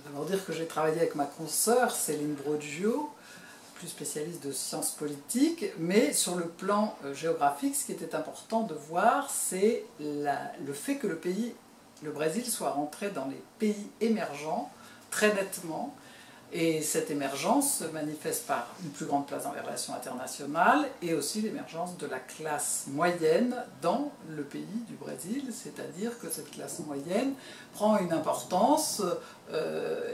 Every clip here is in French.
d'abord dire que j'ai travaillé avec ma consoeur Céline Broggio, plus spécialiste de sciences politiques, mais sur le plan géographique, ce qui était important de voir, c'est le fait que le Brésil soit rentré dans les pays émergents très nettement, et cette émergence se manifeste par une plus grande place dans les relations internationales et aussi l'émergence de la classe moyenne dans le pays du Brésil, c'est-à-dire que cette classe moyenne prend une importance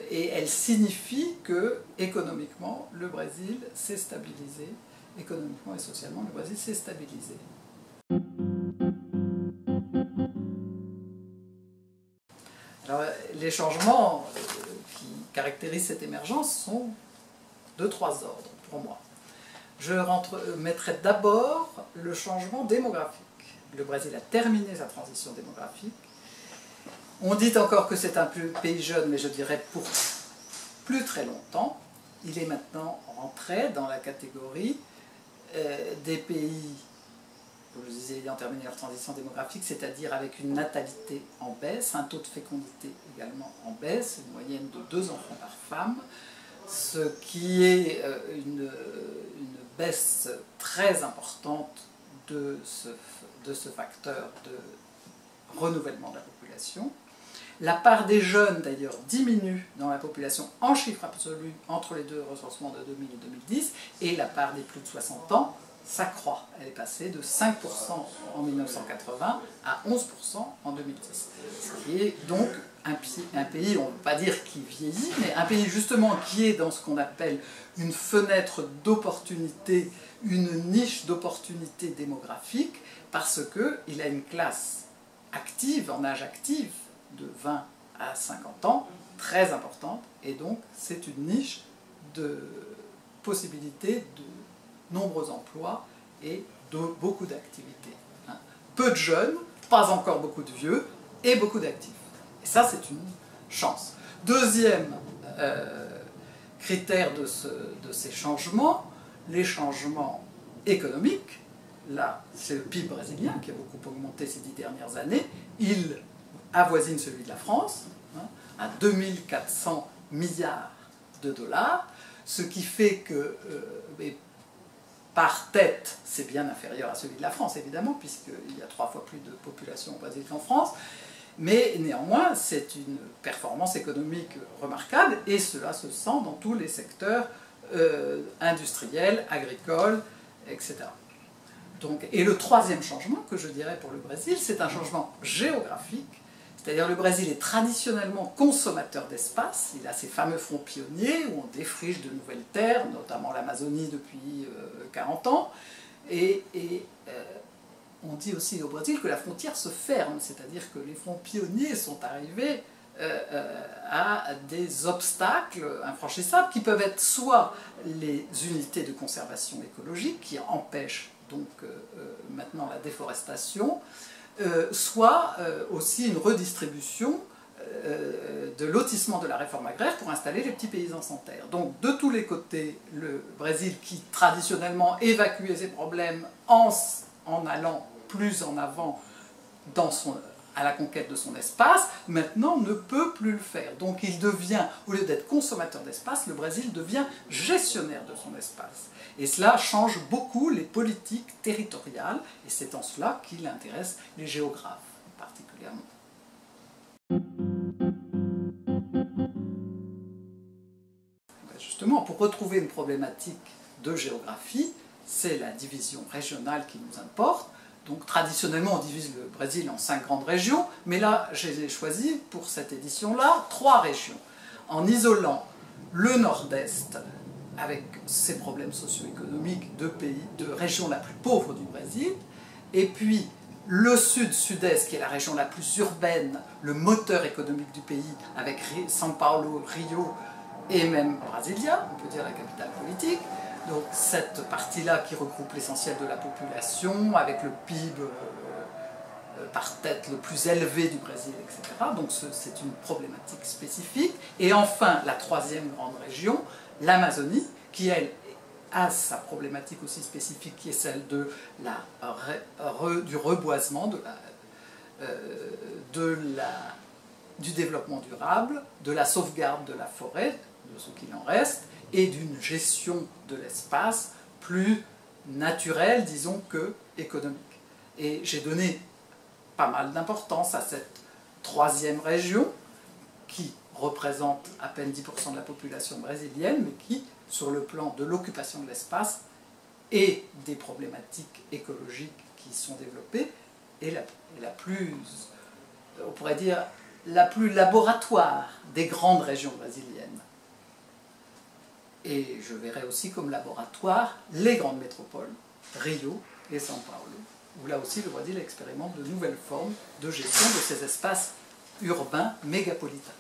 et elle signifie que économiquement le Brésil s'est stabilisé, économiquement et socialement le Brésil s'est stabilisé. Alors, les changements qui caractérisent cette émergence sont de trois ordres pour moi. Je mettrai d'abord le changement démographique. Le Brésil a terminé sa transition démographique. On dit encore que c'est un pays jeune, mais je dirais pour plus très longtemps. Il est maintenant rentré dans la catégorie des pays, comme je disais, ayant terminé leur transition démographique, c'est-à-dire avec une natalité en baisse, un taux de fécondité également en baisse, une moyenne de 2 enfants par femme, ce qui est une baisse très importante de ce facteur de renouvellement de la population. La part des jeunes, d'ailleurs, diminue dans la population en chiffre absolu entre les deux recensements de 2000 et 2010, et la part des plus de 60 ans s'accroît. Elle est passée de 5% en 1980 à 11% en 2010. Ce qui est donc un pays, on ne peut pas dire qui vieillit, mais un pays justement qui est dans ce qu'on appelle une fenêtre d'opportunité, une niche d'opportunité démographique, parce qu'il a une classe active, en âge actif, de 20 à 50 ans, très importante, et donc c'est une niche de possibilités de nombreux emplois et de beaucoup d'activités. Peu de jeunes, pas encore beaucoup de vieux, et beaucoup d'actifs. Et ça, c'est une chance. Deuxième critère de ces changements, les changements économiques. Là, c'est le PIB brésilien qui a beaucoup augmenté ces 10 dernières années. Il avoisine celui de la France, à 2400 milliards de dollars, ce qui fait que par tête, c'est bien inférieur à celui de la France, évidemment, puisqu'il y a 3 fois plus de population au Brésil qu'en France, mais néanmoins, c'est une performance économique remarquable, et cela se sent dans tous les secteurs industriels, agricoles, etc. Donc, et le troisième changement que je dirais pour le Brésil, c'est un changement géographique. C'est-à-dire le Brésil est traditionnellement consommateur d'espace, il a ces fameux fronts pionniers où on défriche de nouvelles terres, notamment l'Amazonie depuis 40 ans, et on dit aussi au Brésil que la frontière se ferme, c'est-à-dire que les fronts pionniers sont arrivés à des obstacles infranchissables qui peuvent être soit les unités de conservation écologique qui empêchent donc maintenant la déforestation, soit aussi une redistribution de lotissement de la réforme agraire pour installer les petits paysans sans terre. Donc de tous les côtés, le Brésil qui traditionnellement évacuait ses problèmes en allant plus en avant à la conquête de son espace, maintenant ne peut plus le faire. Donc il devient, au lieu d'être consommateur d'espace, le Brésil devient gestionnaire de son espace. Et cela change beaucoup les politiques territoriales, et c'est en cela qu'il intéresse les géographes particulièrement. Justement, pour retrouver une problématique de géographie, c'est la division régionale qui nous importe. Donc traditionnellement, on divise le Brésil en 5 grandes régions, mais là, j'ai choisi pour cette édition-là 3 régions, en isolant le nord-est, avec ses problèmes socio-économiques de région la plus pauvre du Brésil, et puis le sud-sud-est, qui est la région la plus urbaine, le moteur économique du pays, avec São Paulo, Rio et même Brasilia, on peut dire la capitale politique. Donc cette partie-là qui regroupe l'essentiel de la population, avec le PIB par tête le plus élevé du Brésil, etc. Donc c'est une problématique spécifique. Et enfin, la 3e grande région, l'Amazonie, qui elle a sa problématique aussi spécifique, qui est celle de du reboisement, du développement durable, de la sauvegarde de la forêt, de ce qu'il en reste, et d'une gestion de l'espace plus naturelle, disons, que économique. Et j'ai donné pas mal d'importance à cette troisième région, qui représente à peine 10% de la population brésilienne, mais qui, sur le plan de l'occupation de l'espace et des problématiques écologiques qui sont développées, est la plus, on pourrait dire, la plus laboratoire des grandes régions brésiliennes. Et je verrai aussi comme laboratoire les grandes métropoles, Rio et São Paulo, où là aussi le Brésil expérimente de nouvelles formes de gestion de ces espaces urbains mégapolitains.